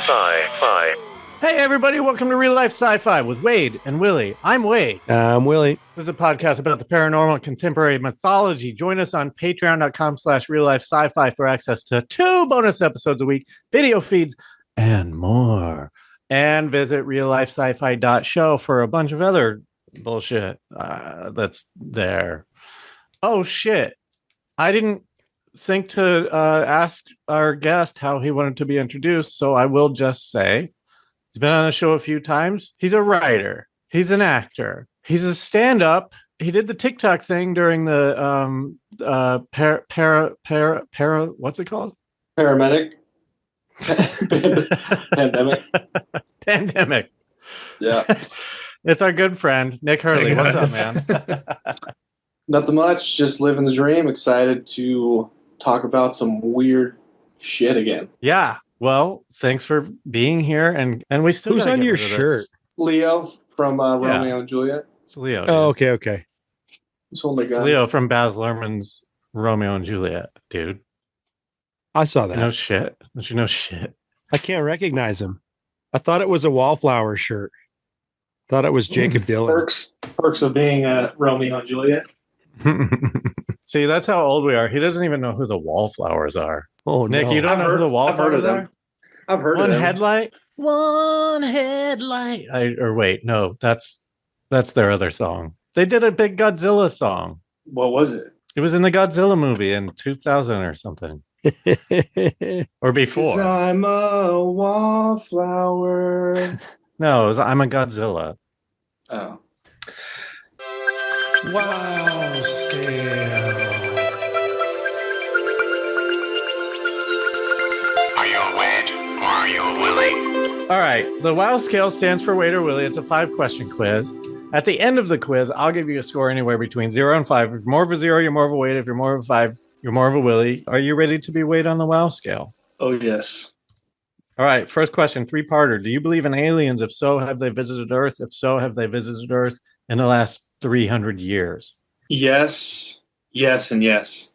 Sci-Fi. Hey everybody, welcome to Real Life Sci-Fi with Wade and Willie. I'm Wade. I'm Willie. This is a podcast about the paranormal and contemporary mythology. Join us on patreon.com/reallifesci-fi for access to 2 bonus episodes a week, video feeds, and more. And visit RealLifeSciFi.show for a bunch of other bullshit that's there. Oh shit. I didn't think to ask our guest how he wanted to be introduced, so I will just say he's been on the show a few times. He's a writer. He's an actor. He's a stand-up. He did the TikTok thing during the what's it called? Paramedic. Pandemic. Yeah. It's our good friend, Nick Hurley. What's up, man? Nothing much. Just living the dream. Excited to talk about some weird shit again. Yeah. Well, thanks for being here. And we still Who's on your shirt? Leo from Romeo and Juliet. It's Leo. Oh, okay. He's holding a gun. It's Leo from Baz Luhrmann's Romeo and Juliet, dude. I saw that. No shit. Don't you know shit? I can't recognize him. I thought it was a Wallflower shirt. Thought it was Jacob Dylan. Perks of being Romeo and Juliet. See, that's how old we are. He doesn't even know who the Wallflowers are. Oh, Nick, no. you don't know who the Wallflowers are? I've heard of them. One headlight. Wait, no, that's their other song. They did a big Godzilla song. What was it? It was in the Godzilla movie in 2000 or something. Or before. 'Cause I'm a wallflower. No, it was I'm a Godzilla. Oh. Wow scale. Are you a Wade or are you a Willie? All right. The WOW scale stands for Wade or Willie. It's a 5-question quiz. At the end of the quiz, I'll give you a score anywhere between 0 and 5. If you're more of a 0, you're more of a Wade. If you're more of a 5, you're more of a Willie. Are you ready to be Wade on the WOW scale? Oh, yes. All right. First question, 3-parter. Do you believe in aliens? If so, have they visited Earth? If so, have they visited Earth in the last 300 years? Yes, and yes.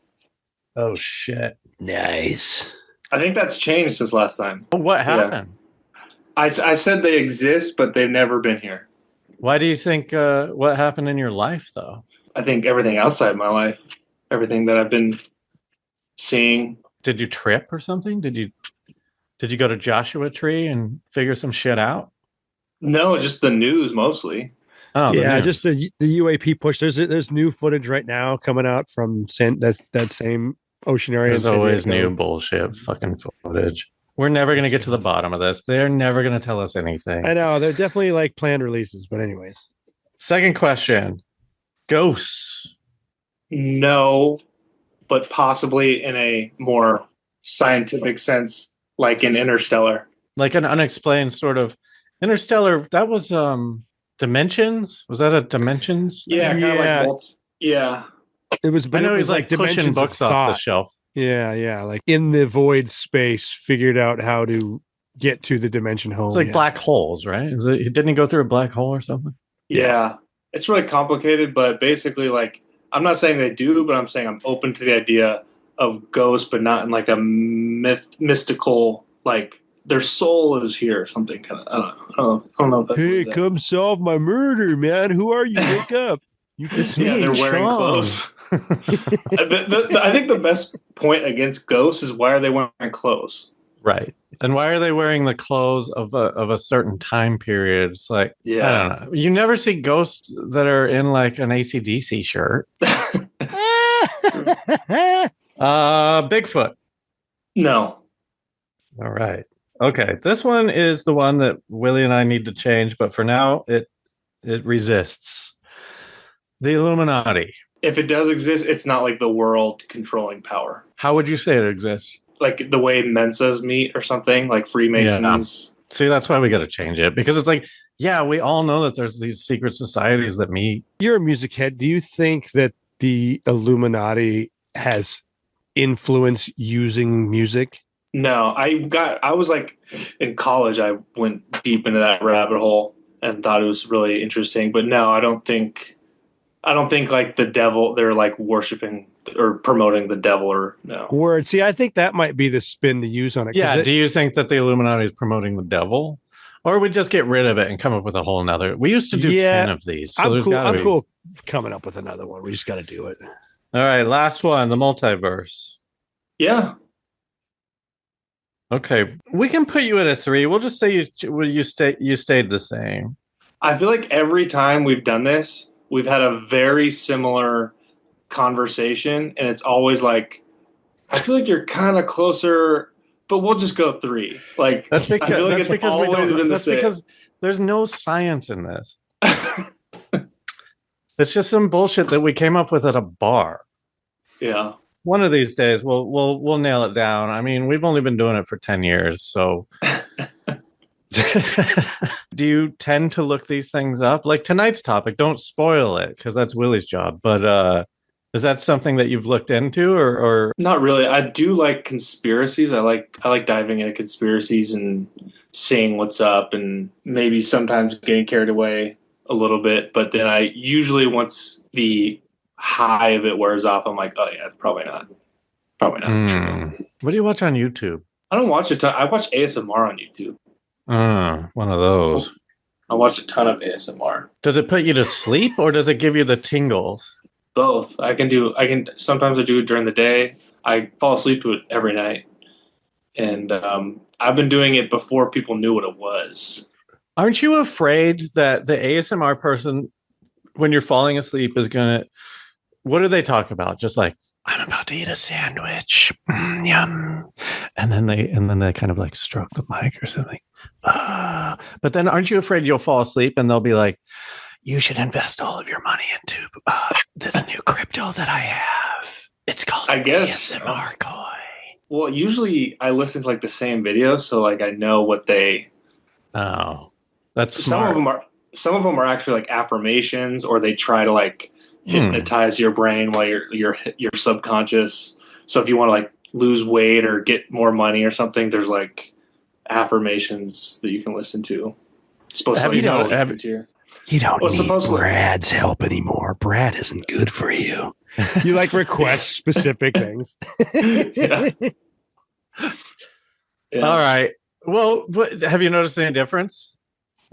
Oh, shit. Nice. I think that's changed since last time. What happened? I said they exist, but they've never been here. Why do you think, what happened in your life, though? I think everything outside my life, everything that I've been seeing. Did you trip or something? Did you go to Joshua Tree and figure some shit out? No, just the news mostly. Oh yeah, just the UAP push. There's new footage right now coming out from that same ocean area. There's always new bullshit fucking footage. We're never going to get to the bottom of this. They're never going to tell us anything. I know. They're definitely like planned releases, but anyways. Second question. Ghosts. No, but possibly in a more scientific sense, like in Interstellar. Like an unexplained sort of Interstellar. That was Dimensions? Was that a Dimensions? Yeah, kind of like yeah. It was. I know it he's was like pushing books off the shelf. Yeah. Like in the void space, figured out how to get to the dimension home. It's like black holes, right? Didn't he go through a black hole or something? Yeah. It's really complicated, but basically, like, I'm not saying they do, but I'm saying I'm open to the idea of ghosts, but not in like a mystical, like their soul is here or something. Kind of, I don't know. Hey, come solve my murder, man. Who are you? Wake up. It's me. They're wearing clothes. I think the best point against ghosts is why are they wearing clothes? Right. And why are they wearing the clothes of a certain time period? It's like, I don't know. You never see ghosts that are in like an AC/DC shirt. Bigfoot. No. All right. Okay. This one is the one that Willie and I need to change, but for now it resists. The Illuminati. If it does exist, it's not like the world controlling power. How would you say it exists? Like the way Mensas meet or something, like Freemasons. Yeah. See, that's why we got to change it, because it's like, yeah, we all know that there's these secret societies that meet. You're a music head. Do you think that the Illuminati has influence using music? No, I was like in college, I went deep into that rabbit hole and thought it was really interesting. But no, I don't think like the devil, they're like worshiping or promoting the devil or no. Word. See, I think that might be the spin to use on it. Yeah. Do you think that the Illuminati is promoting the devil? Or we just get rid of it and come up with a whole nother? We used to do 10 of these. So I'm cool coming up with another one. We just got to do it. All right. Last one, the multiverse. Yeah. Okay. We can put you at a 3. We'll just say you stayed the same. I feel like every time we've done this, we've had a very similar conversation. And it's always like, I feel like you're kind of closer, but we'll just go 3. Like that's because, I feel like that's because always been the same. Because there's no science in this. It's just some bullshit that we came up with at a bar. Yeah. One of these days we'll nail it down. I mean, we've only been doing it for 10 years, so do you tend to look these things up? Like tonight's topic, don't spoil it because that's Willy's job. But is that something that you've looked into or not really? I do like conspiracies. I like diving into conspiracies and seeing what's up and maybe sometimes getting carried away a little bit. But then I usually, once the high of it wears off, I'm like, oh yeah, it's probably not true. What do you watch on YouTube? I don't watch a ton. I watch ASMR on YouTube. One of those. I watch a ton of ASMR. Does it put you to sleep or does it give you the tingles? Both. Sometimes I do it during the day. I fall asleep to it every night. And I've been doing it before people knew what it was. Aren't you afraid that the ASMR person, when you're falling asleep, is going to, what do they talk about? Just like, I'm about to eat a sandwich. Yum. And then they kind of like stroke the mic or something. But then aren't you afraid you'll fall asleep and they'll be like, you should invest all of your money into this new crypto that I have. It's called ASMR coin. Well, usually I listen to like the same videos, so like I know what they. Oh, that's smart. Some of them are actually like affirmations, or they try to like hypnotize your brain while you're subconscious. So if you want to like lose weight or get more money or something, there's like affirmations that you can listen to. It's supposed to you don't need Brad's help anymore. Brad isn't good for you. You like request specific things. Yeah. All right. Well, have you noticed any difference?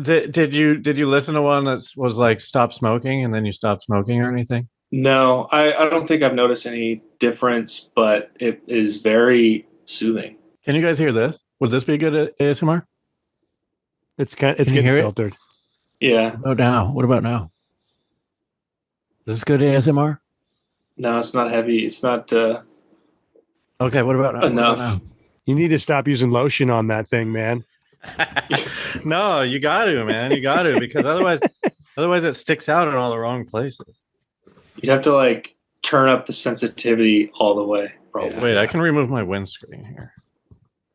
Did you listen to one that was like stop smoking and then you stopped smoking or anything? No, I don't think I've noticed any difference, but it is very soothing. Can you guys hear this? Would this be good ASMR? It's getting filtered. Yeah. What about now? Is this good ASMR? No, it's not heavy. It's not okay, what about now? Enough. What about now? You need to stop using lotion on that thing, man. No, you got to, man. You got to, because otherwise it sticks out in all the wrong places. You'd have to like turn up the sensitivity all the way. Probably. Wait, I can remove my windscreen here.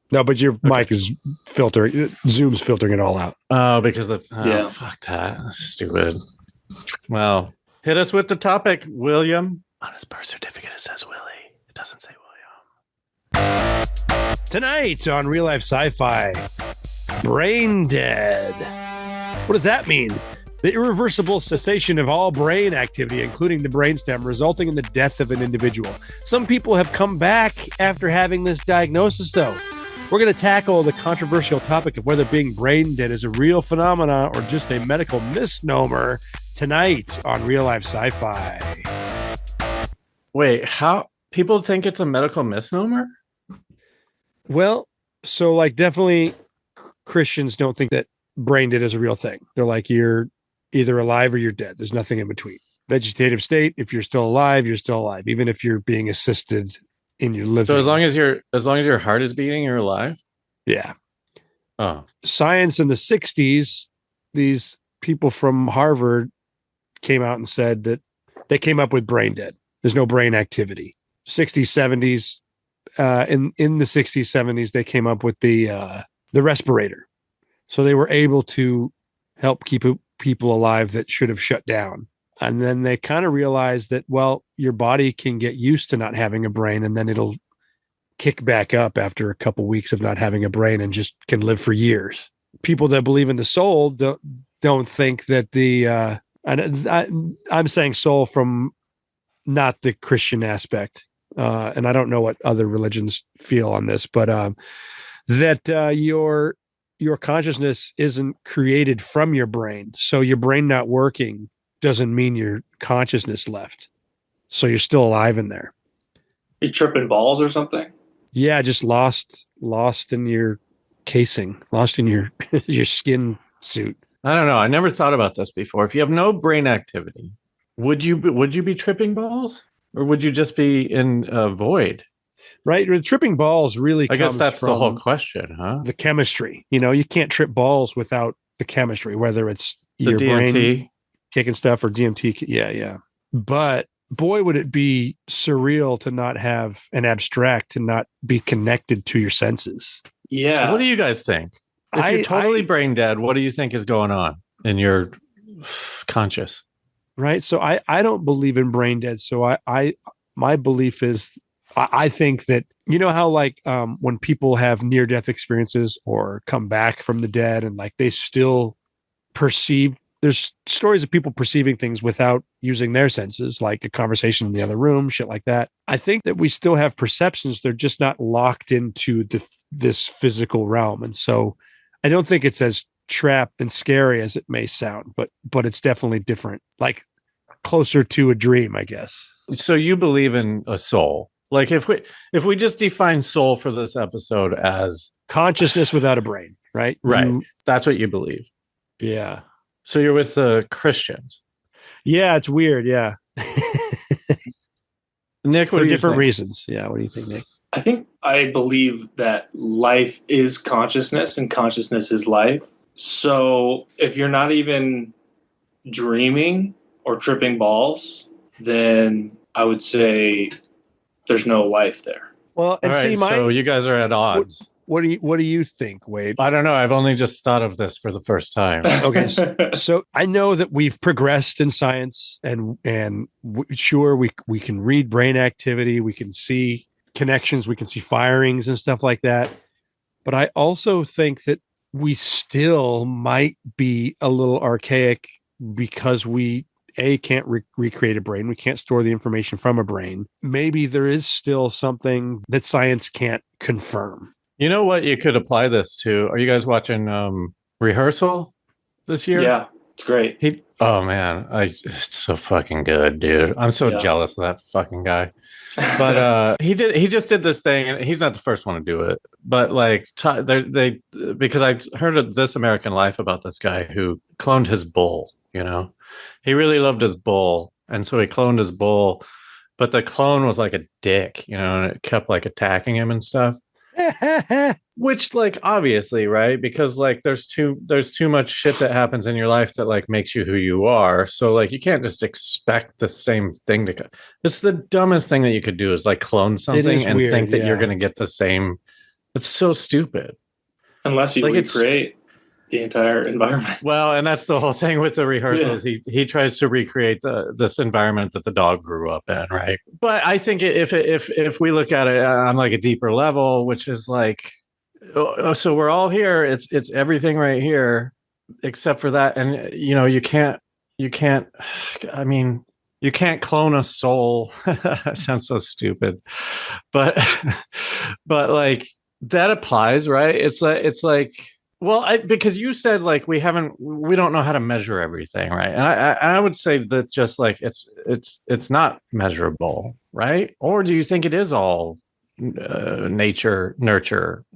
No, but your mic is filtering. Zoom's filtering it all out. Oh, because fuck that. That's stupid. Well, hit us with the topic, William. On his birth certificate, it says Willie. It doesn't say William. Tonight on Real Life Sci-Fi, brain dead. What does that mean? The irreversible cessation of all brain activity, including the brainstem, resulting in the death of an individual. Some people have come back after having this diagnosis, though. We're going to tackle the controversial topic of whether being brain dead is a real phenomenon or just a medical misnomer tonight on Real Life Sci-Fi. Wait, how people think it's a medical misnomer? Well, so like definitely Christians don't think that brain dead is a real thing. They're like, you're either alive or you're dead. There's nothing in between. Vegetative state, if you're still alive, you're still alive, even if you're being assisted in your living. So as long as your heart is beating, you're alive? Yeah. Oh. Science in the 60s, these people from Harvard came out and said that they came up with brain dead. There's no brain activity. 60s, 70s, in the 60s, 70s, they came up with the respirator. So they were able to help keep people alive that should have shut down. And then they kind of realized that, well, your body can get used to not having a brain, and then it'll kick back up after a couple weeks of not having a brain and just can live for years. People that believe in the soul don't think that I'm saying soul from not the Christian aspect. And I don't know what other religions feel on this, but that your consciousness isn't created from your brain. So your brain not working doesn't mean your consciousness left. So you're still alive in there. You tripping balls or something? Yeah, just lost in your casing, lost in your your skin suit. I don't know. I never thought about this before. If you have no brain activity, would you be tripping balls, or would you just be in a void? Right, the tripping balls really. I guess comes that's from the whole question, huh? the chemistry. You can't trip balls without the chemistry, whether it's The your DMT. brain kicking stuff or DMT. Yeah. But boy, would it be surreal to not have an abstract, to not be connected to your senses. Yeah. What do you guys think? If you're totally brain dead, what do you think is going on in your conscious? Right. So I don't believe in brain dead. So my belief is I think that, how like when people have near death experiences or come back from the dead and like they still perceive, there's stories of people perceiving things without using their senses, like a conversation in the other room, shit like that. I think that we still have perceptions. They're just not locked into this physical realm. And so I don't think it's as trapped and scary as it may sound, but it's definitely different, like closer to a dream, I guess. So you believe in a soul? Like if we just define soul for this episode as consciousness without a brain, right? Right. That's what you believe. Yeah. So you're with the Christians. Yeah, it's weird. Yeah. Nick, for different reasons. Yeah. What do you think, Nick? I think I believe that life is consciousness and consciousness is life. So if you're not even dreaming or tripping balls, then I would say there's no life there. Well, and right, so you guys are at odds. What do you think, Wade? I don't know. I've only just thought of this for the first time. Okay, so I know that we've progressed in science, and sure we can read brain activity, we can see connections, we can see firings and stuff like that. But I also think that we still might be a little archaic because we can't recreate a brain. We can't store the information from a brain. Maybe there is still something that science can't confirm. You know what you could apply this to? Are you guys watching Rehearsal this year? Yeah, it's great. Oh man, it's so fucking good, dude. I'm so jealous of that fucking guy. But he just did this thing, and he's not the first one to do it. But like because I heard of This American Life about this guy who cloned his bull. He really loved his bull, and so he cloned his bull. But the clone was like a dick, and it kept like attacking him and stuff. Which, like, obviously, right? Because like there's too much shit that happens in your life that like makes you who you are. So like you can't just expect the same thing to. It's the dumbest thing that you could do is like clone something and weird, think that you're going to get the same. It's so stupid. Unless you recreate the entire environment. Well, and that's the whole thing with the rehearsals. Yeah. He tries to recreate this environment that the dog grew up in, right? But I think if we look at it on like a deeper level, which is like, so we're all here. It's everything right here, except for that. And you can't. I mean, you can't clone a soul. That sounds so stupid, but like that applies, right? It's like. Well, because you said like we don't know how to measure everything, right? And I would say that just like it's not measurable, right? Or do you think it is all nurture?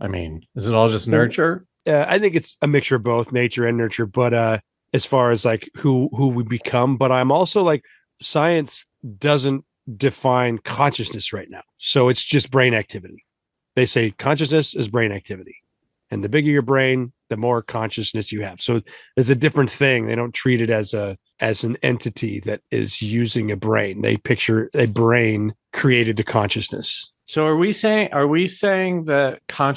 I mean, is it all just nurture? I think it's a mixture of both nature and nurture. But as far as like who we become, but I'm also like science doesn't define consciousness right now, so it's just brain activity. They say consciousness is brain activity. And the bigger your brain, the more consciousness you have. So it's a different thing. They don't treat it as an entity that is using a brain. They picture a brain created to consciousness. So are we saying that I'm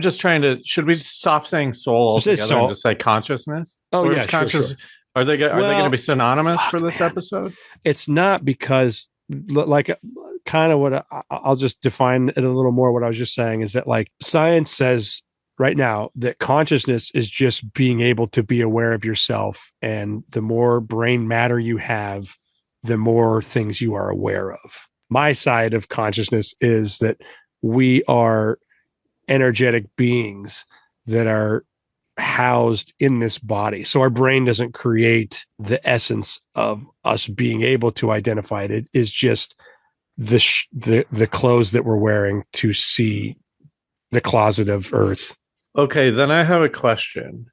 just trying to, should we stop saying soul altogether and just say consciousness? Oh, or yeah, conscious. Sure. Are they going to be synonymous for this episode? It's not, because like kind of what I'll just define it a little more. What I was just saying is that like science says right now that consciousness is just being able to be aware of yourself. And the more brain matter you have, the more things you are aware of. My side of consciousness is that we are energetic beings that are housed in this body. So our brain doesn't create the essence of us being able to identify it. It is just the clothes that we're wearing to see the closet of Earth. Okay, then I have a question.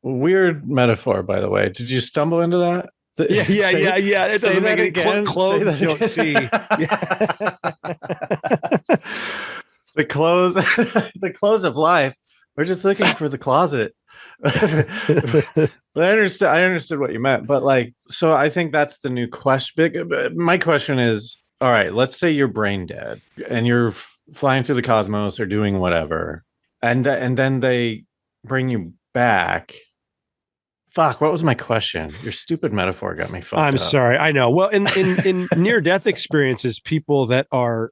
Weird metaphor, by the way. Did you stumble into that? Yeah. It doesn't make any clothes don't see. The clothes, the clothes of life. We're just looking for the closet. But I understood what you meant. But like, so I think that's the new question. My question is, all right, let's say you're brain dead and you're flying through the cosmos or doing whatever, and then they bring you back. Fuck, what was my question? Your stupid metaphor got me fucked up. I'm sorry. I know. Well, in near-death experiences, people that are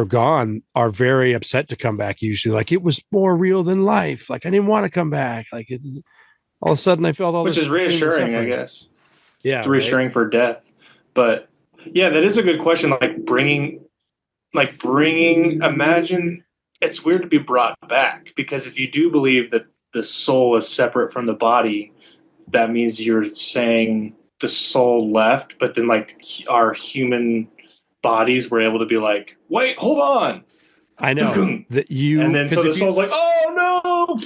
gone are very upset to come back. Usually, like, it was more real than life. Like, I didn't want to come back. Like, all of a sudden I felt all which this, is reassuring, I guess. Yeah, it's reassuring for death. But yeah, that is a good question. Like bringing. Imagine it's weird to be brought back, because if you do believe that the soul is separate from the body, that means you're saying the soul left, but then like our human bodies were able to be like, wait, hold on. I know that you, and then so the soul's like, oh no.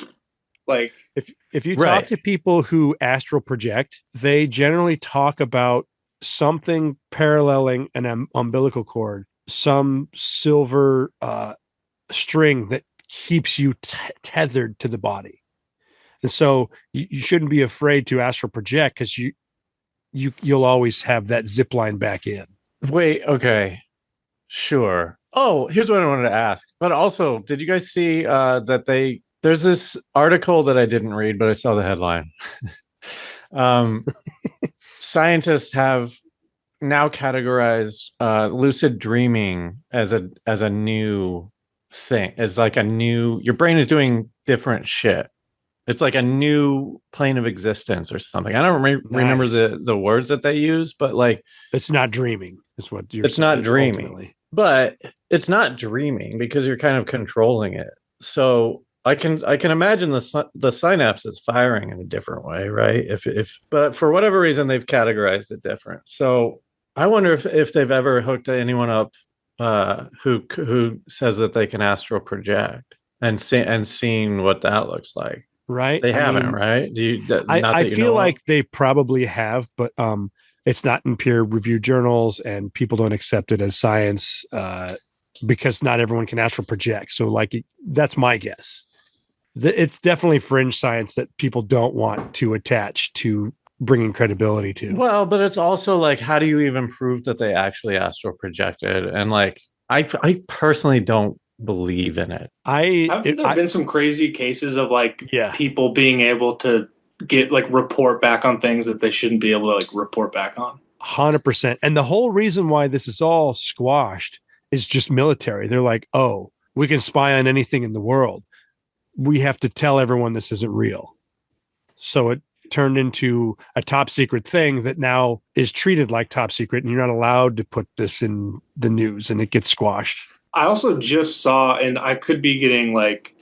Like if you talk to people who astral project, they generally talk about something paralleling an umbilical cord, some silver string that keeps you tethered to the body. And so you shouldn't be afraid to astral project, because you'll always have that zip line back in. Wait, okay. Sure. Oh, here's what I wanted to ask. But also, did you guys see that there's this article that I didn't read, but I saw the headline. Scientists have now categorized lucid dreaming as a new thing, as like a new, your brain is doing different shit. It's like a new plane of existence or something. I don't remember the words that they use, but like, it's not dreaming. Is what you're. It's not dreaming, ultimately. But it's not dreaming because you're kind of controlling it. So I can imagine the synapse is firing in a different way, right? But for whatever reason they've categorized it different. So I wonder if they've ever hooked anyone up who says that they can astral project and seen what that looks like. Right. They haven't, right? I feel like they probably have, but it's not in peer-reviewed journals, and people don't accept it as science because not everyone can astral project. So, like, that's my guess. It's definitely fringe science that people don't want to attach to bringing credibility to. Well, but it's also like, how do you even prove that they actually astral projected? And like, I personally don't believe in it. Haven't there been some crazy cases of like people being able to get like report back on things that they shouldn't be able to like report back on? 100%. And the whole reason why this is all squashed is just military. They're like, oh, we can spy on anything in the world. We have to tell everyone this isn't real. So it turned into a top secret thing that now is treated like top secret, and you're not allowed to put this in the news, and it gets squashed. I also just saw, and I could be getting like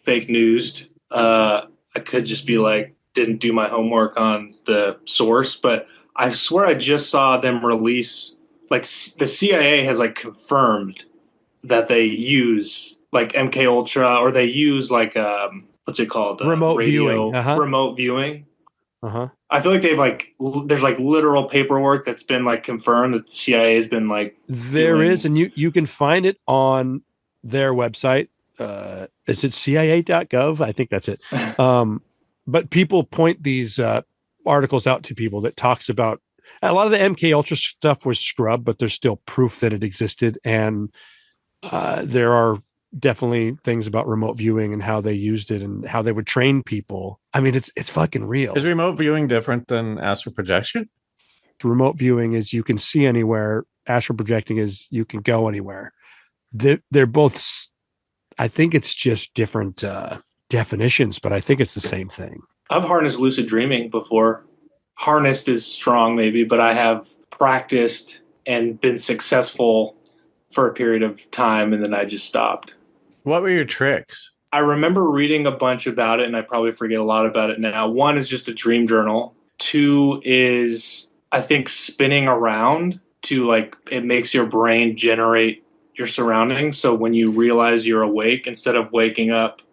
fake newsed. I could just be like, didn't do my homework on the source, but I swear I just saw them release, like the CIA has like confirmed that they use like MK Ultra, or they use like what's it called? Remote viewing. Remote viewing. Uh-huh. I feel like they've like there's like literal paperwork that's been like confirmed that the CIA has been like is, and you can find it on their website. Is it CIA.gov? I think that's it. But people point these articles out to people that talks about a lot of the MK Ultra stuff was scrubbed, but there's still proof that it existed, and there are definitely things about remote viewing and how they used it and how they would train people. I mean, it's fucking real. Is remote viewing different than astral projection? Remote viewing is you can see anywhere. Astral projecting is you can go anywhere. They're both, I think it's just different definitions, but I think it's the same thing. I've harnessed lucid dreaming before. Harnessed is strong maybe, but I have practiced and been successful for a period of time, and then I just stopped. What were your tricks? I remember reading a bunch about it, and I probably forget a lot about it now. One is just a dream journal. Two is, I think, spinning around to, like, it makes your brain generate your surroundings. So when you realize you're awake, instead of waking up,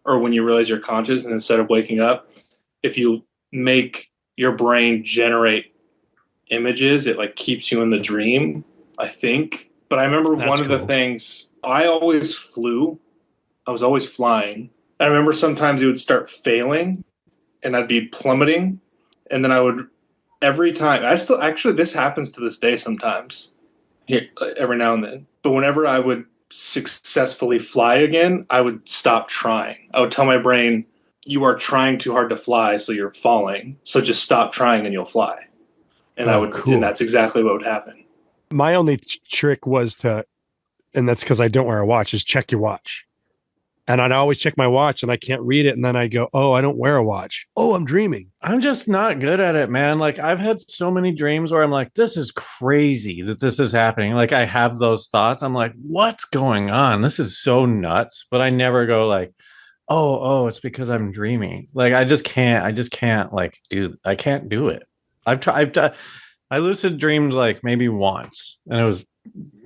or when you realize you're conscious and instead of waking up, if you make your brain generate images, it like keeps you in the dream, I think. But I remember one of the things, I always flew. I was always flying. I remember sometimes it would start failing and I'd be plummeting. And then I would, every time, this happens to this day sometimes, here, every now and then. But whenever I would successfully fly again, I would stop trying. I would tell my brain, you are trying too hard to fly, so you're falling. So just stop trying and you'll fly. And and that's exactly what would happen. My only trick was and that's because I don't wear a watch, is check your watch. And I'd always check my watch and I can't read it. And then I go, oh, I don't wear a watch. Oh, I'm dreaming. I'm just not good at it, man. Like, I've had so many dreams where I'm like, this is crazy that this is happening. Like, I have those thoughts. I'm like, what's going on? This is so nuts. But I never go like, oh, it's because I'm dreaming. Like, I can't like I can't do it. I lucid dreamed like maybe once, and it was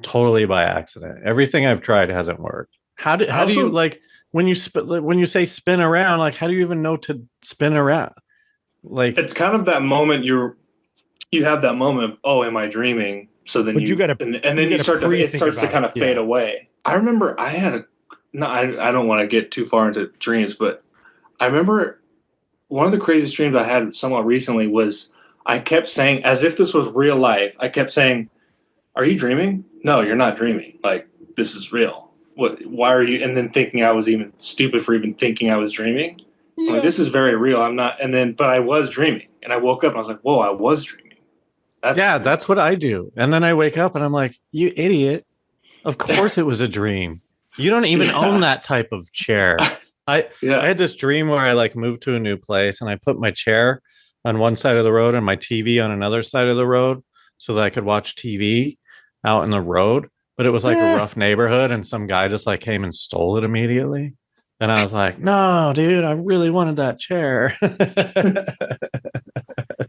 totally by accident. Everything I've tried hasn't worked. How do you, like, when you say spin around, like, how do you even know to spin around? Like, it's kind of that moment you have that moment of, oh, am I dreaming? So then you gotta, and then it starts to kind of fade away. I remember I don't want to get too far into dreams, but I remember one of the craziest dreams I had somewhat recently was I kept saying, as if this was real life, I kept saying, are you dreaming? No, you're not dreaming. Like, this is real. Why are you? And then thinking I was even stupid for even thinking I was dreaming. Yeah. I'm like, this is very real. I'm not. And then, but I was dreaming, and I woke up and I was like, whoa, I was dreaming. That's what I do. And then I wake up and I'm like, you idiot. Of course it was a dream. You don't even own that type of chair. I had this dream where I like moved to a new place and I put my chair on one side of the road and my TV on another side of the road so that I could watch TV out in the road. But it was like a rough neighborhood, and some guy just like came and stole it immediately. And I was like, no, dude, I really wanted that chair.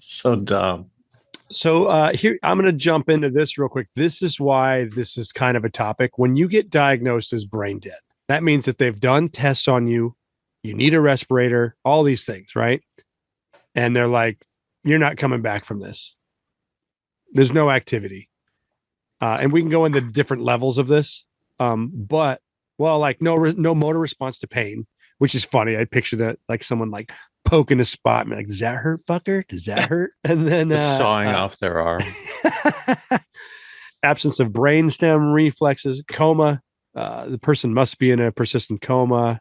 So dumb. So here, I'm going to jump into this real quick. This is why this is kind of a topic. When you get diagnosed as brain dead, that means that they've done tests on you. You need a respirator, all these things, right? And they're like, you're not coming back from this. There's no activity. And we can go into different levels of this. But, well, like no motor response to pain, which is funny. I picture that like someone like poking a spot and like, does that hurt, fucker? Does that hurt? And then sawing off their arm. Absence of brainstem reflexes, coma. The person must be in a persistent coma.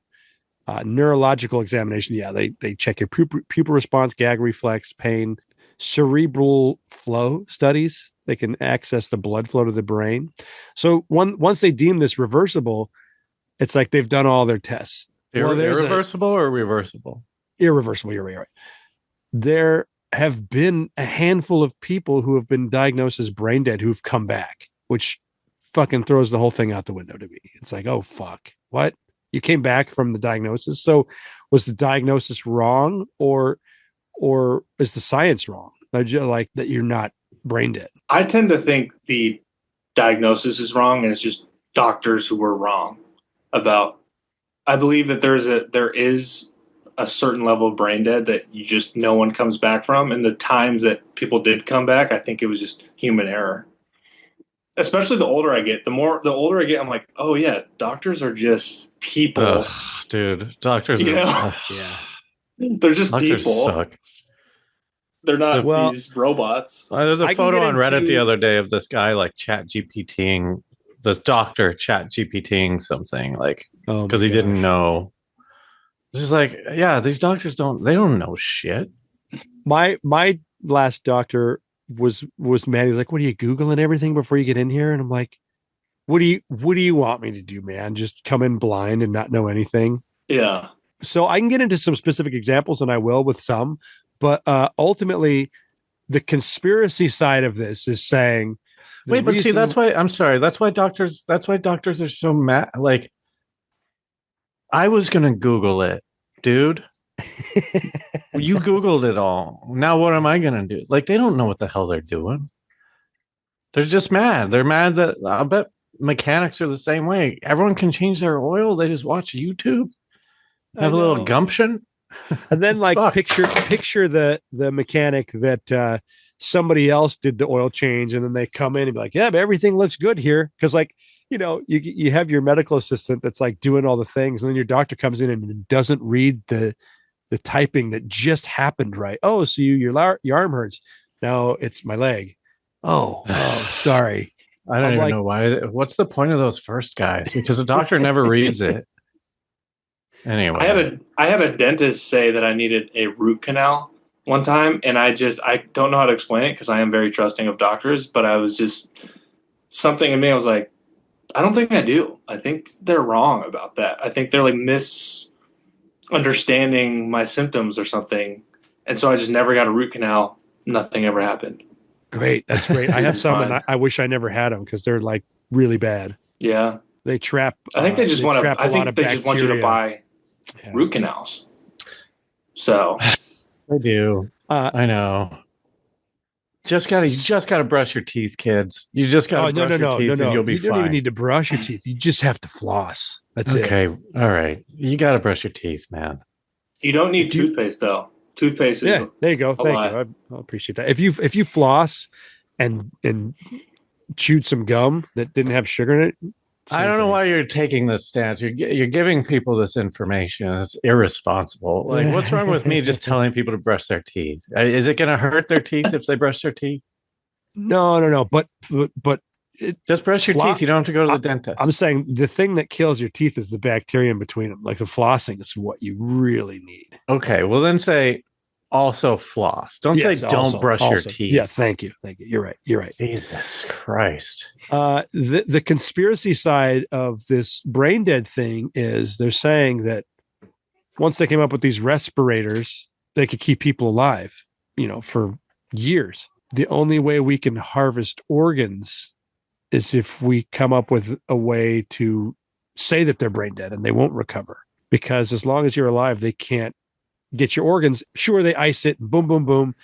Neurological examination. Yeah, they check your pupil response, gag reflex, pain. Cerebral flow studies. They can access the blood flow to the brain. So once they deem this reversible, it's like they've done all their tests. Irreversible or reversible? Irreversible. You're right. There have been a handful of people who have been diagnosed as brain dead who've come back, which fucking throws the whole thing out the window to me. It's like, oh, fuck. What? You came back from the diagnosis. So was the diagnosis wrong or is the science wrong? Like that you're not brain dead? I tend to think the diagnosis is wrong, and it's just doctors who were wrong about. I believe that there is a certain level of brain dead that no one comes back from, and the times that people did come back, I think it was just human error. Especially the older I get, the older I get, I'm like, oh yeah, doctors are just people. Ugh, dude, doctors yeah, they're just doctors people. Suck. They're not these robots. There's a photo on Reddit the other day of this guy like ChatGPTing, this doctor ChatGPTing something, like, because he didn't know. It's just like, yeah, these doctors don't know shit. My last doctor was mad. He's like, "What are you Googling everything before you get in here?" And I'm like, what do you want me to do, man? Just come in blind and not know anything? Yeah. So I can get into some specific examples, and I will with some, but ultimately, the conspiracy side of this is saying, wait, but see, that's why I'm sorry. That's why doctors are so mad. Like, I was gonna Google it, dude. You Googled it all. Now what am I gonna do? Like, they don't know what the hell they're doing. They're just mad. They're mad that I bet mechanics are the same way. Everyone can change their oil. They just watch YouTube, have a little gumption. And then like picture the mechanic that somebody else did the oil change, and then they come in and be like, yeah, but everything looks good here. Cause like, you have your medical assistant that's like doing all the things, and then your doctor comes in and doesn't read the typing that just happened right. Oh, so your arm hurts. No, it's my leg. Oh, sorry. I don't even know why. What's the point of those first guys? Because the doctor never reads it. Anyway, I had a dentist say that I needed a root canal one time, and I don't know how to explain it because I am very trusting of doctors, but I was just something in me. I was like, I don't think I do. I think they're wrong about that. I think they're like misunderstanding my symptoms or something, and so I just never got a root canal. Nothing ever happened. Great, that's great. I have some, and I wish I never had them because they're like really bad. Yeah, they trap. I think they just want to. I think they just want you to buy root canals. So they do. I know. You just gotta brush your teeth, kids. You just gotta brush your teeth, and you'll be fine. You don't even need to brush your teeth. You just have to floss. That's it. Okay, all right. You gotta brush your teeth, man. You don't need toothpaste though. Toothpaste is there you go. Thank you. I appreciate that. If you floss and chewed some gum that didn't have sugar in it, I don't know why you're taking this stance. You're giving people this information. It's irresponsible. Like, what's wrong with me just telling people to brush their teeth? Is it going to hurt their teeth if they brush their teeth? No. But just brush your teeth. You don't have to go to the dentist. I'm saying the thing that kills your teeth is the bacteria in between them. Like the flossing is what you really need. Okay, well then say also floss. Don't say don't brush your teeth. Yeah, thank you. You're right. Jesus Christ. The conspiracy side of this brain dead thing is they're saying that once they came up with these respirators, they could keep people alive, for years. The only way we can harvest organs is if we come up with a way to say that they're brain dead and they won't recover. Because as long as you're alive, they can't get your organs. Sure, they ice it, boom, boom, boom.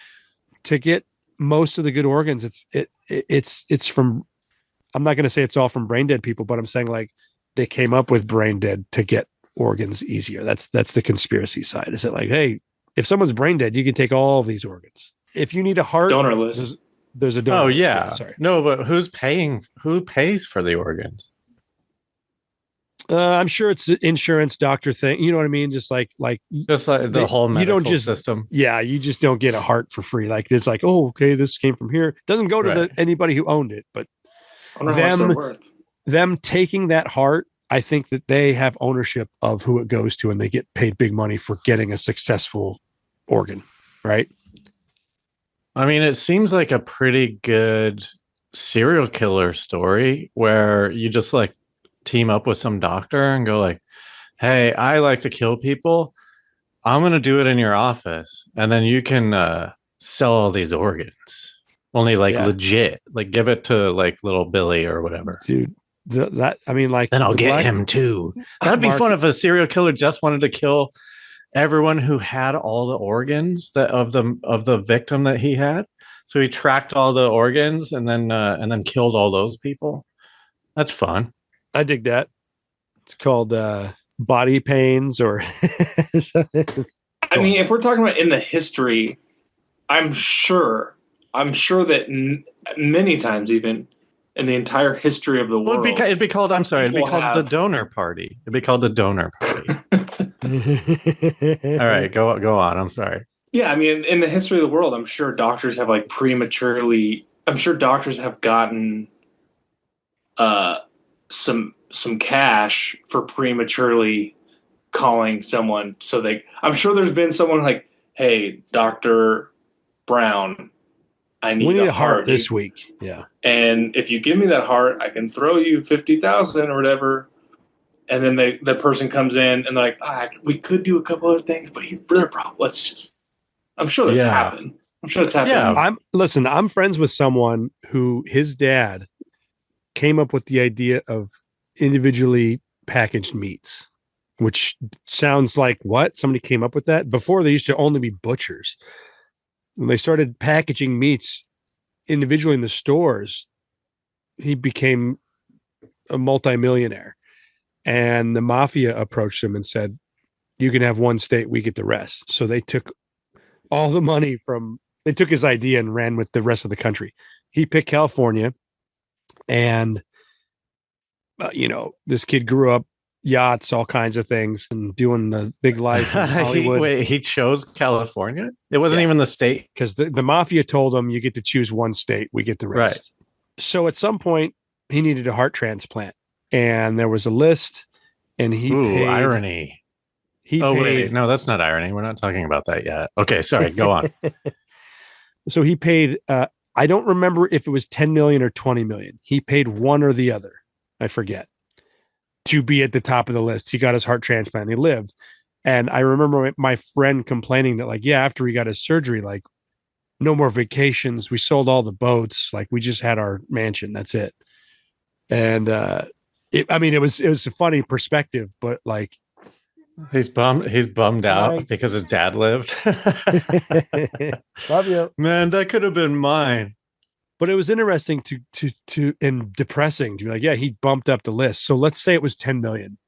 To get most of the good organs, it's from. I'm not going to say it's all from brain dead people, but I'm saying like they came up with brain dead to get organs easier. That's the conspiracy side. Is it like, hey, if someone's brain dead, you can take all of these organs. If you need a heart, donor list. There's a donor. Oh yeah. List. Sorry. No, but who's paying? Who pays for the organs? I'm sure it's the insurance doctor thing. You know what I mean? Just like the whole medical system. Yeah, you just don't get a heart for free. Like it's like, oh, okay, this came from here. Doesn't go to anybody who owned it, but them taking that heart, I think that they have ownership of who it goes to, and they get paid big money for getting a successful organ, right? I mean, it seems like a pretty good serial killer story where you just like team up with some doctor and go like, hey, I like to kill people. I'm going to do it in your office. And then you can sell all these organs. Only legit, like give it to like little Billy or whatever. Dude, then I'll get him too. That'd be fun if a serial killer just wanted to kill everyone who had all the organs of the victim that he had. So he tracked all the organs and then killed all those people. That's fun. I dig that. It's called body pains or I mean, if we're talking about in the history, I'm sure that many times, even in the entire history of the world, it'd be called the donor party. It'd be called the donor party. All right, go on. I'm sorry. Yeah, I mean, in the history of the world, I'm sure doctors have like prematurely. I'm sure doctors have gotten some cash for prematurely calling someone. I'm sure there's been someone like, hey, Dr. Brown, I We need need a a heart heart this week. Yeah. And if you give me that heart, I can throw you 50,000 or whatever. And then the person comes in and they're like, we could do a couple other things, but he's their problem. I'm sure that's happened. I'm sure that's happened. Yeah. I'm friends with someone who his dad came up with the idea of individually packaged meats, which sounds like what? Somebody came up with that? Before, they used to only be butchers. When they started packaging meats individually in the stores, he became a multimillionaire. And the mafia approached him and said, you can have one state, we get the rest. So they took all the money they took his idea and ran with the rest of the country. He picked California, and, this kid grew up yachts, all kinds of things, and doing a big life in Hollywood. He chose California? It wasn't even the state? Because the mafia told him, you get to choose one state, we get the rest. Right. So at some point, he needed a heart transplant, and there was a list, and he paid... irony. Wait, no, that's not irony. We're not talking about that yet. Okay, sorry, go on. So he paid, I don't remember if it was 10 million or 20 million. He paid one or the other, I forget, to be at the top of the list. He got his heart transplant and he lived. And I remember my friend complaining that, after he got his surgery, no more vacations. We sold all the boats. We just had our mansion. That's it. And it was a funny perspective, but he's bummed out because his dad lived. Love you, man. That could have been mine. But it was interesting to and depressing to be he bumped up the list. So let's say it was 10 million.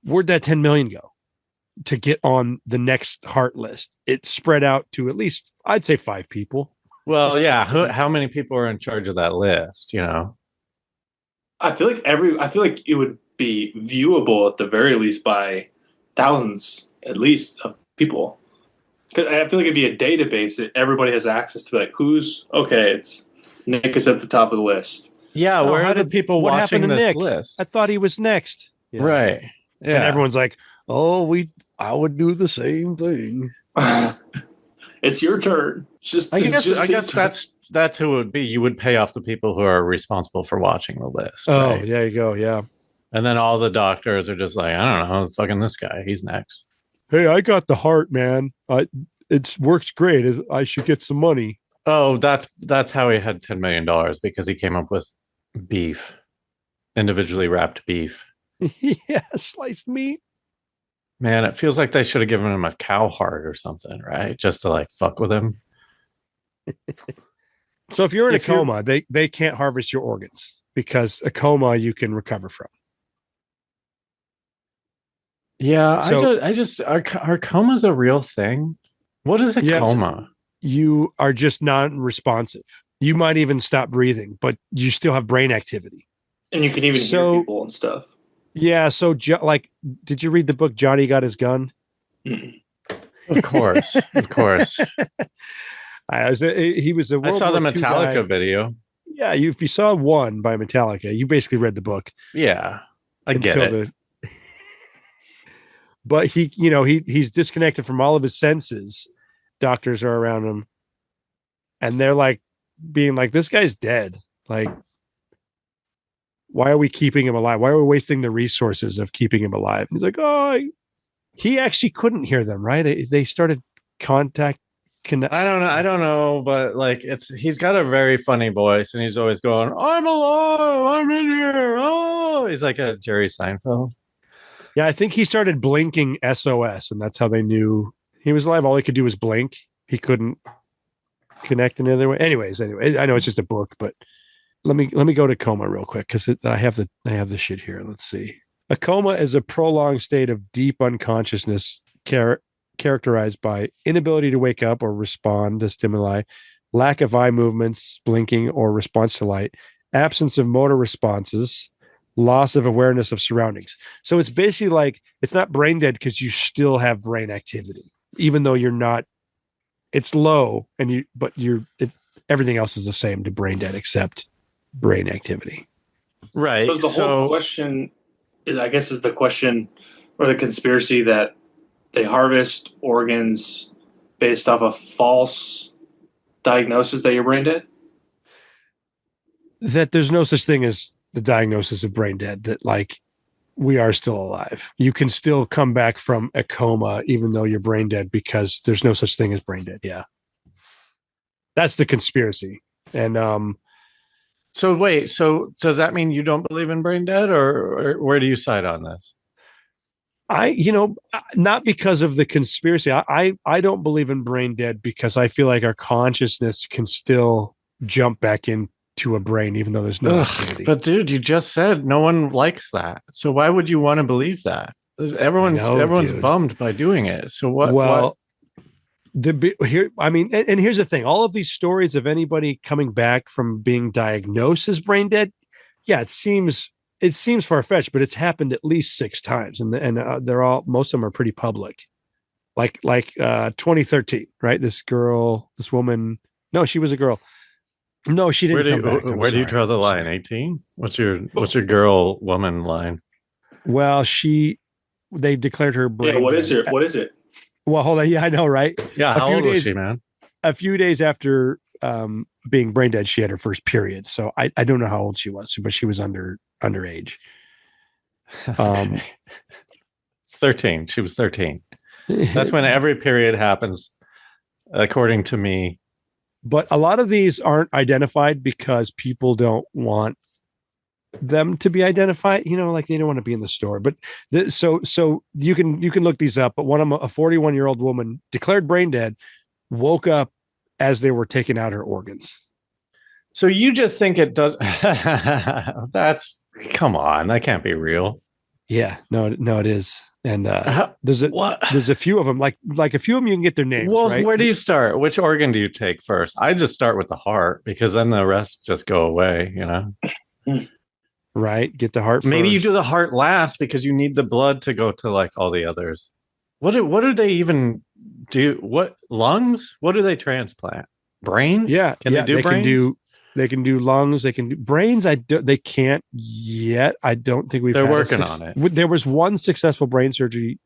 Where'd that 10 million go to get on the next heart list? It spread out to at least, I'd say, 5 people. Well, yeah. How many people are in charge of that list? I feel like it would be viewable at the very least by thousands, at least, of people. Because I feel like it'd be a database that everybody has access to. It's Nick is at the top of the list. Yeah, where are the people watching this Nick? List? I thought he was next. Yeah. Right. Yeah. And everyone's like, I would do the same thing. It's your turn. I guess that's who it would be. You would pay off the people who are responsible for watching the list. Oh, right? there you go. Yeah. And then all the doctors are just I don't know, fucking this guy. He's next. Hey, I got the heart, man. It works great. I should get some money. Oh, that's how he had $10 million, because he came up with beef, individually wrapped beef. Yeah, sliced meat. Man, it feels like they should have given him a cow heart or something, right? Just to fuck with him. So if you're in a coma, they can't harvest your organs, because a coma you can recover from. Yeah, so, are comas a real thing? What is a coma? You are just non-responsive. You might even stop breathing, but you still have brain activity. And you can even hear people and stuff. Yeah, so did you read the book Johnny Got His Gun? Mm-mm. Of course. He was a World I saw War the II Metallica guy. Video. Yeah, if you saw One by Metallica, you basically read the book. Yeah, I get it. But he's disconnected from all of his senses. Doctors are around him, and they're being this guy's dead. Why are we keeping him alive? Why are we wasting the resources of keeping him alive? And he's he actually couldn't hear them, right? They started contact. I don't know, but he's got a very funny voice, and he's always going, "I'm alive, I'm in here." Oh, he's like a Jerry Seinfeld. Yeah, I think he started blinking SOS, and that's how they knew he was alive. All he could do was blink. He couldn't connect any other way. Anyway, I know it's just a book, but let me go to coma real quick, because I have the shit here. Let's see. A coma is a prolonged state of deep unconsciousness characterized by inability to wake up or respond to stimuli, lack of eye movements, blinking, or response to light, absence of motor responses, loss of awareness of surroundings. So it's basically it's not brain dead because you still have brain activity, even though you're not. It's low, everything else is the same to brain dead except brain activity. Right. So the whole question is the question or the conspiracy that they harvest organs based off a false diagnosis that you're brain dead? That there's no such thing as the diagnosis of brain dead, that like we are still alive. You can still come back from a coma even though you're brain dead, because there's no such thing as brain dead. Yeah. That's the conspiracy. And so wait, so does that mean you don't believe in brain dead, or where do you side on this? Not because of the conspiracy. I don't believe in brain dead because I feel like our consciousness can still jump back into a brain, even though there's no activity. But dude, you just said no one likes that. So why would you want to believe that? Everyone's bummed by doing it. So what? Well, here's the thing. All of these stories of anybody coming back from being diagnosed as brain dead, yeah, it seems far-fetched, but it's happened at least 6 times, and they're all, most of them are pretty public. Like 2013, right? This woman. No, she was a girl. No, she didn't come back. Where do you draw the line? 18? What's your girl woman line? Well, they declared her brain. Yeah, what is it? Well, hold on. Yeah, I know, right? Yeah, how old was she, man? A few days after being brain dead, she had her first period. So I don't know how old she was, but she was underage. It's 13. She was 13. That's when every period happens, according to me. But a lot of these aren't identified because people don't want them to be identified. Like they don't want to be in the store. But so you can look these up. But one of them, a 41-year-old woman declared brain dead, woke up as they were taking out her organs. So you just think it does? Come on, that can't be real. Yeah, no, it is. And there's a few of them, like a few of them you can get their names. Well, right? Where do you start? Which organ do you take first? I just start with the heart, because then the rest just go away. Right, get the heart. Maybe first. you do the heart last because you need the blood to go to like all the others. What do they even do? What lungs? What do they transplant? Brains? Yeah, can they do brains? They can do lungs. They can do brains. They can't yet. I don't think they're working on it. There was one successful brain surgery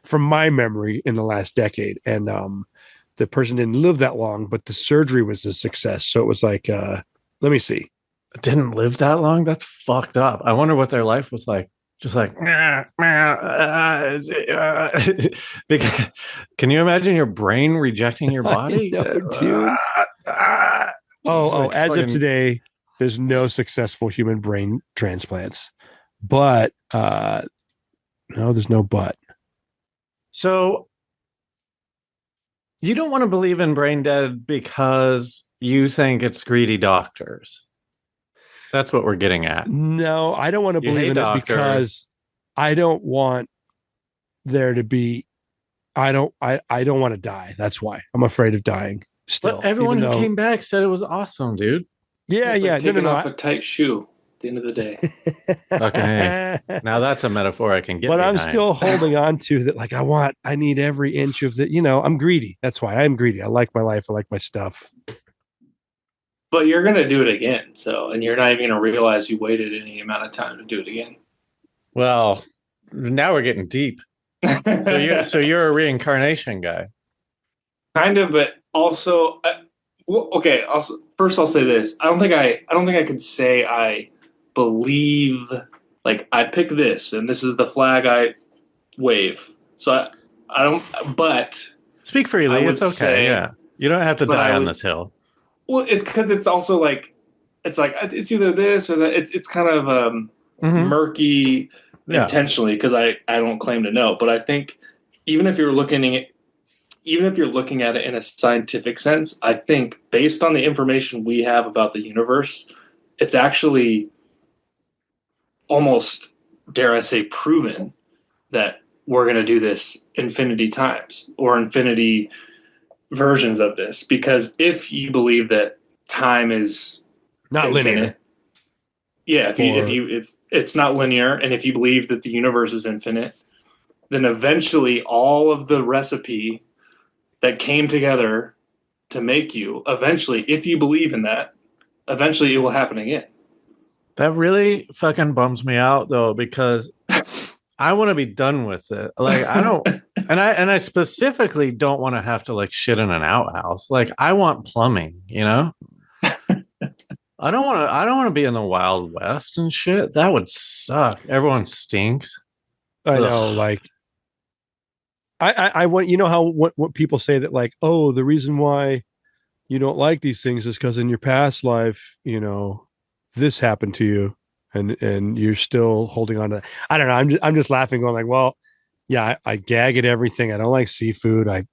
from my memory in the last decade. And the person didn't live that long, but the surgery was a success. So it was like, let me see. It didn't live that long? That's fucked up. I wonder what their life was like. Just like, can you imagine your brain rejecting your body? No, dude. As of today, there's no successful human brain transplants. But no, there's no but. So you don't want to believe in brain dead because you think it's greedy doctors. That's what we're getting at. No, I don't want to believe in it because I don't want there to be. I don't want to die. That's why I'm afraid of dying. Still, but everyone who came back said it was awesome, dude. Yeah, it's yeah. Like taking off a tight shoe at the end of the day. Okay, now that's a metaphor I can get. But behind. I'm still holding on to that. Like I need every inch of that. I'm greedy. That's why I'm greedy. I like my life. I like my stuff. But you're going to do it again. And you're not even going to realize you waited any amount of time to do it again. Well, now we're getting deep. So you're a reincarnation guy. Kind of, but also, okay. Also, first I'll say this: I don't think I could say I believe. Like I picked this, and this is the flag I wave. So I don't. But speak freely. It's okay. Yeah, you don't have to die on this hill. Well, it's because it's also like it's either this or that. It's kind of murky intentionally because I don't claim to know, but I think even if you're looking at it in a scientific sense, I think based on the information we have about the universe, it's actually almost, dare I say, proven that we're going to do this infinity times or infinity versions of this. Because if you believe that time is not infinite, linear, if it's not linear, and if you believe that the universe is infinite, then eventually all of the recipe that came together to make you, eventually, if you believe in that, eventually it will happen again. That really fucking bums me out, though, because I want to be done with it. Like I don't, and I specifically don't want to have to like shit in an outhouse. Like I want plumbing, you know? I don't want to be in the Wild West and shit. That would suck. Everyone stinks. I know, Ugh. like I want, you know how what people say that like, oh, the reason why you don't like these things is because in your past life, you know, this happened to you, and you're still holding on to that. I don't know. I'm just laughing, going like, well, yeah, I gag at everything. I don't like seafood. I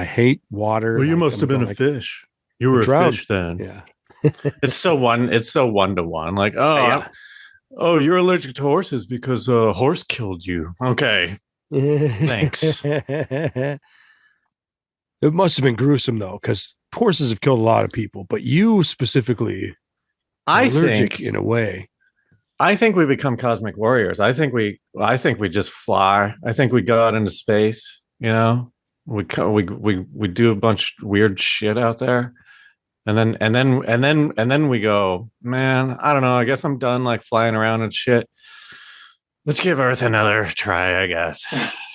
hate water. Well, you Like must I'm have been going a like fish. You I were a drowned. fish then. Yeah, It's so one to one. Like, yeah. oh, you're allergic to horses because a horse killed you. Okay, thanks. It must have been gruesome though, because horses have killed a lot of people, but you specifically are I allergic think in a way. I think we become cosmic warriors. I think we just fly. I think we go out into space. You know, we do a bunch of weird shit out there, and then we go, man. I don't know. I guess I'm done like flying around and shit. Let's give Earth another try. I guess.